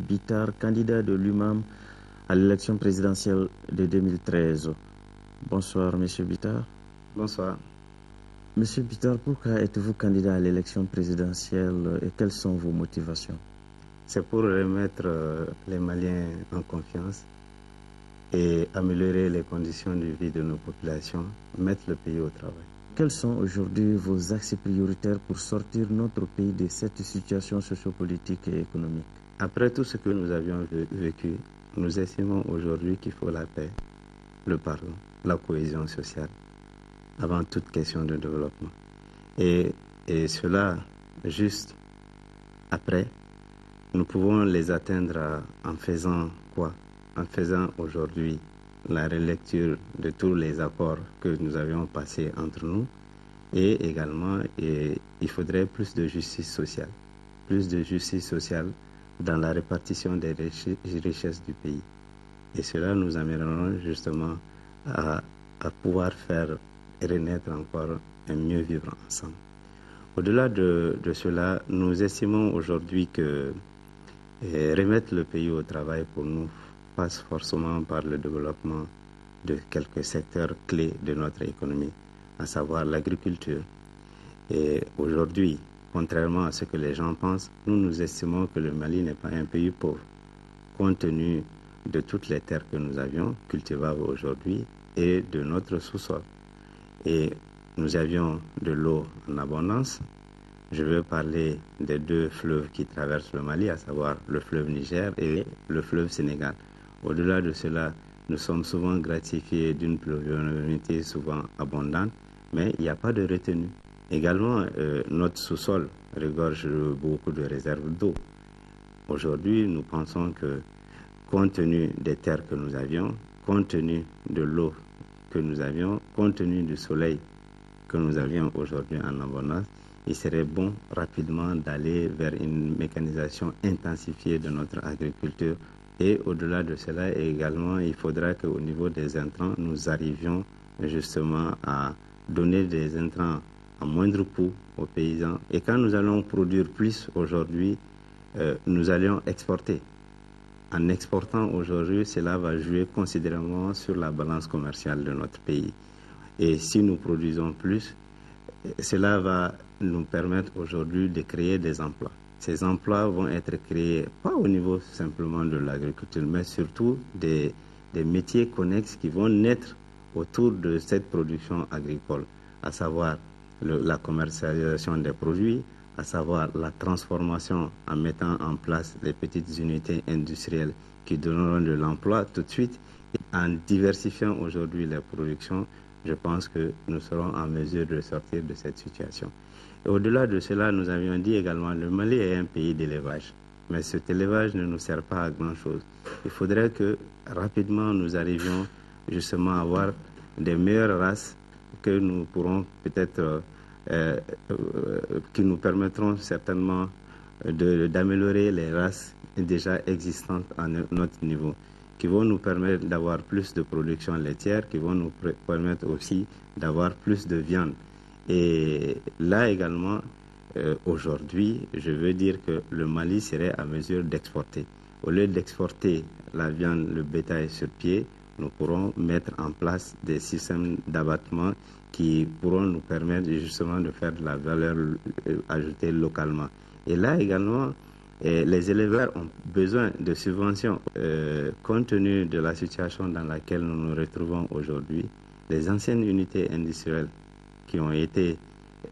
Bitar, candidat de l'UMAM à l'élection présidentielle de 2013. Bonsoir, Monsieur Bitar. Bonsoir. Monsieur Bitar, pourquoi êtes-vous candidat à l'élection présidentielle et quelles sont vos motivations? C'est pour remettre les Maliens en confiance et améliorer les conditions de vie de nos populations, mettre le pays au travail. Quels sont aujourd'hui vos axes prioritaires pour sortir notre pays de cette situation sociopolitique et économique? Après tout ce que nous avions vécu, nous estimons aujourd'hui qu'il faut la paix, le pardon, la cohésion sociale, avant toute question de développement. Et cela, juste après, nous pouvons les atteindre en faisant quoi? En faisant aujourd'hui la relecture de tous les accords que nous avions passés entre nous et également il faudrait plus de justice sociale. Plus de justice sociale dans la répartition des richesses du pays. Et cela nous amènera justement à pouvoir faire renaître encore un mieux vivre ensemble. Au-delà de cela, nous estimons aujourd'hui que remettre le pays au travail pour nous passe forcément par le développement de quelques secteurs clés de notre économie, à savoir l'agriculture. Et aujourd'hui, contrairement à ce que les gens pensent, nous estimons que le Mali n'est pas un pays pauvre, compte tenu de toutes les terres que nous avions cultivables aujourd'hui et de notre sous-sol. Et nous avions de l'eau en abondance. Je veux parler des deux fleuves qui traversent le Mali, à savoir le fleuve Niger et le fleuve Sénégal. Au-delà de cela, nous sommes souvent gratifiés d'une pluviométrie souvent abondante, mais il n'y a pas de retenue. Également, notre sous-sol regorge beaucoup de réserves d'eau. Aujourd'hui, nous pensons que, compte tenu des terres que nous avions, compte tenu de l'eau que nous avions, compte tenu du soleil que nous avions aujourd'hui en abondance, il serait bon rapidement d'aller vers une mécanisation intensifiée de notre agriculture. Et au-delà de cela, également, il faudra qu'au niveau des intrants, nous arrivions justement à donner des intrants à moindre coût aux paysans. Et quand nous allons produire plus aujourd'hui, nous allons exporter. En exportant aujourd'hui, cela va jouer considérablement sur la balance commerciale de notre pays. Et si nous produisons plus, cela va nous permettre aujourd'hui de créer des emplois. Ces emplois vont être créés pas au niveau simplement de l'agriculture, mais surtout des métiers connexes qui vont naître autour de cette production agricole, à savoir la commercialisation des produits, à savoir la transformation en mettant en place des petites unités industrielles qui donneront de l'emploi tout de suite. En diversifiant aujourd'hui les productions, je pense que nous serons en mesure de sortir de cette situation. Et au-delà de cela, nous avions dit également que le Mali est un pays d'élevage. Mais cet élevage ne nous sert pas à grand-chose. Il faudrait que rapidement nous arrivions justement à avoir des meilleures races que nous pourrons peut-être, qui nous permettront certainement d'améliorer les races déjà existantes à notre niveau, qui vont nous permettre d'avoir plus de production laitière, qui vont nous permettre aussi d'avoir plus de viande. Et là également, aujourd'hui, je veux dire que le Mali serait à mesure d'exporter. Au lieu d'exporter la viande, le bétail sur pied, nous pourrons mettre en place des systèmes d'abattement qui pourront nous permettre justement de faire de la valeur ajoutée localement. Et là également, les éleveurs ont besoin de subventions. Compte tenu de la situation dans laquelle nous nous retrouvons aujourd'hui, les anciennes unités industrielles qui ont été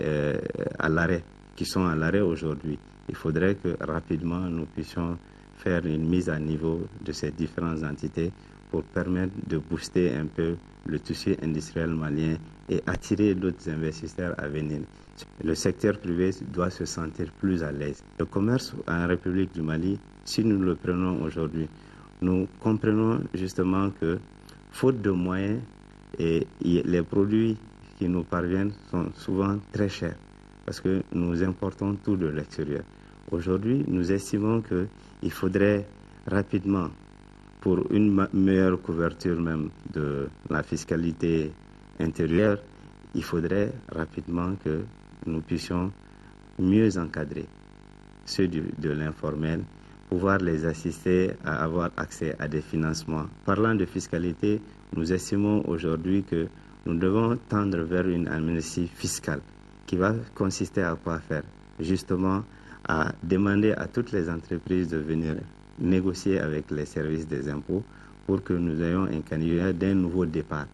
à l'arrêt, qui sont à l'arrêt aujourd'hui, il faudrait que rapidement nous puissions faire une mise à niveau de ces différentes entités pour permettre de booster un peu le tissu industriel malien et attirer d'autres investisseurs à venir. Le secteur privé doit se sentir plus à l'aise. Le commerce en République du Mali, si nous le prenons aujourd'hui, nous comprenons justement que, faute de moyens, et les produits qui nous parviennent sont souvent très chers parce que nous importons tout de l'extérieur. Aujourd'hui, nous estimons qu'il faudrait rapidement, pour une meilleure couverture même de la fiscalité intérieure, il faudrait rapidement que nous puissions mieux encadrer ceux de l'informel pouvoir les assister à avoir accès à des financements. Parlant de fiscalité, nous estimons aujourd'hui que nous devons tendre vers une amnistie fiscale qui va consister à quoi faire? Justement, à demander à toutes les entreprises de venir négocier avec les services des impôts pour que nous ayons un candidat d'un nouveau départ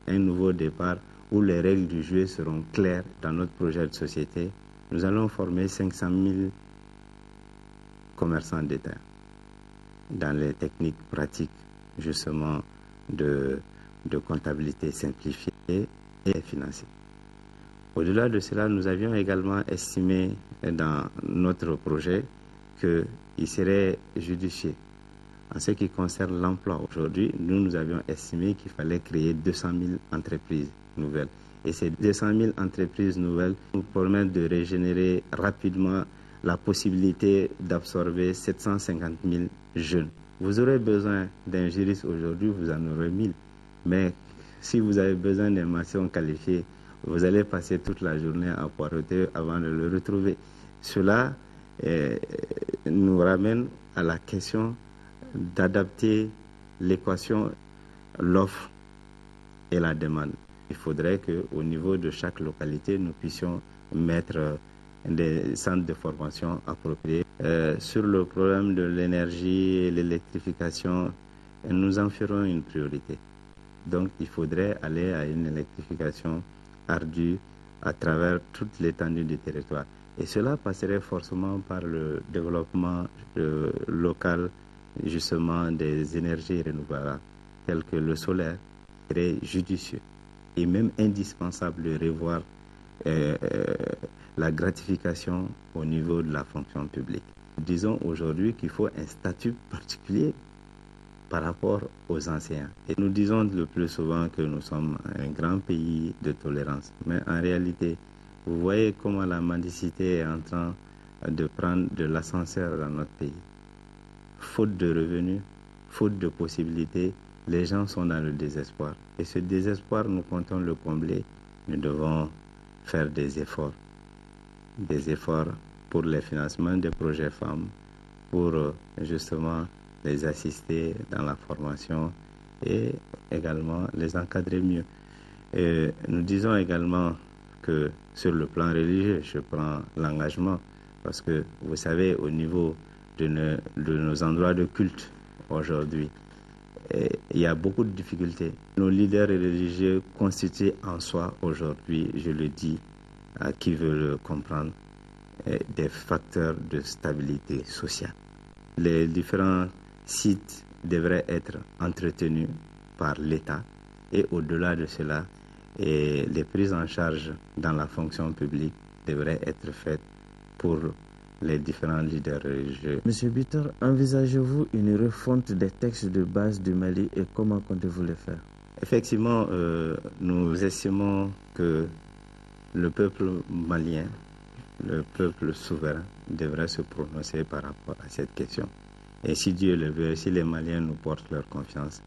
où les règles du jeu seront claires dans notre projet de société. Nous allons former 500 000 commerçants d'État dans les techniques pratiques justement de comptabilité simplifiée et financière. Au-delà de cela, nous avions également estimé dans notre projet qu'il serait judicieux. En ce qui concerne l'emploi, aujourd'hui, nous avions estimé qu'il fallait créer 200 000 entreprises nouvelles. Et ces 200 000 entreprises nouvelles nous permettent de régénérer rapidement la possibilité d'absorber 750 000 jeunes. Vous aurez besoin d'un juriste aujourd'hui, vous en aurez 1000. Mais si vous avez besoin d'un maçon qualifié, vous allez passer toute la journée à poireauter avant de le retrouver. Cela nous ramène à la question d'adapter l'équation, l'offre et la demande. Il faudrait qu'au niveau de chaque localité, nous puissions mettre des centres de formation appropriés. Sur le problème de l'énergie et l'électrification, nous en ferons une priorité. Donc il faudrait aller à une électrification ardue à travers toute l'étendue du territoire. Et cela passerait forcément par le développement local, justement, des énergies renouvelables, telles que le solaire. Il serait judicieux et même indispensable de revoir la gratification au niveau de la fonction publique. Disons aujourd'hui qu'il faut un statut particulier par rapport aux enseignants. Et nous disons le plus souvent que nous sommes un grand pays de tolérance. Mais en réalité, vous voyez comment la mendicité est en train de prendre de l'ascenseur dans notre pays. Faute de revenus, faute de possibilités, les gens sont dans le désespoir. Et ce désespoir, nous comptons le combler. Nous devons faire des efforts pour le financement des projets femmes, pour justement les assister dans la formation et également les encadrer mieux. Et nous disons également que sur le plan religieux, je prends l'engagement parce que vous savez, au niveau de nos endroits de culte aujourd'hui, il y a beaucoup de difficultés. Nos leaders religieux constituent en soi aujourd'hui, je le dis à qui veut le comprendre, des facteurs de stabilité sociale. Les différents sites devraient être entretenus par l'État et au-delà de cela, les prises en charge dans la fonction publique devraient être faites pour les différents leaders religieux. Monsieur Bitter, envisagez-vous une refonte des textes de base du Mali et comment comptez-vous le faire? Effectivement, nous estimons que le peuple malien, le peuple souverain, devrait se prononcer par rapport à cette question. Et si Dieu le veut, si les Maliens nous portent leur confiance,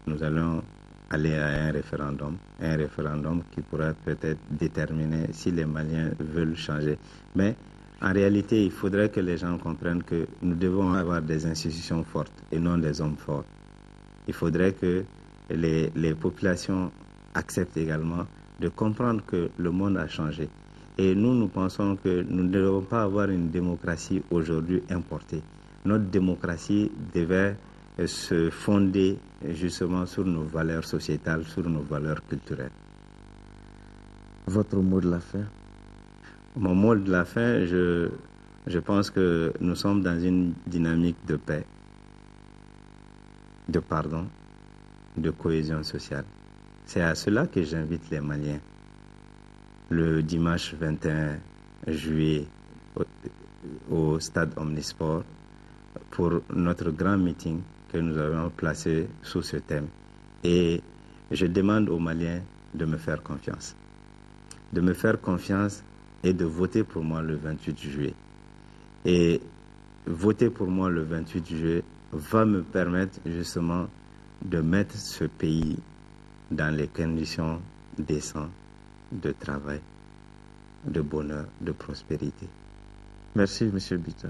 nous allons aller à un référendum qui pourra peut-être déterminer si les Maliens veulent changer. Mais en réalité, il faudrait que les gens comprennent que nous devons avoir des institutions fortes et non des hommes forts. Il faudrait que les populations acceptent également de comprendre que le monde a changé. Et nous pensons que nous ne devons pas avoir une démocratie aujourd'hui importée. Notre démocratie devait se fonder justement sur nos valeurs sociétales, sur nos valeurs culturelles. Votre mot de la fin? Mon mot de la fin, je pense que nous sommes dans une dynamique de paix, de pardon, de cohésion sociale. C'est à cela que j'invite les Maliens. Le dimanche 21 juillet au stade Omnisport pour notre grand meeting que nous avons placé sous ce thème. Et je demande aux Maliens de me faire confiance. De me faire confiance et de voter pour moi le 28 juillet. Et voter pour moi le 28 juillet va me permettre justement de mettre ce pays dans les conditions décentes de travail, de bonheur, de prospérité. Merci, M. Bitter.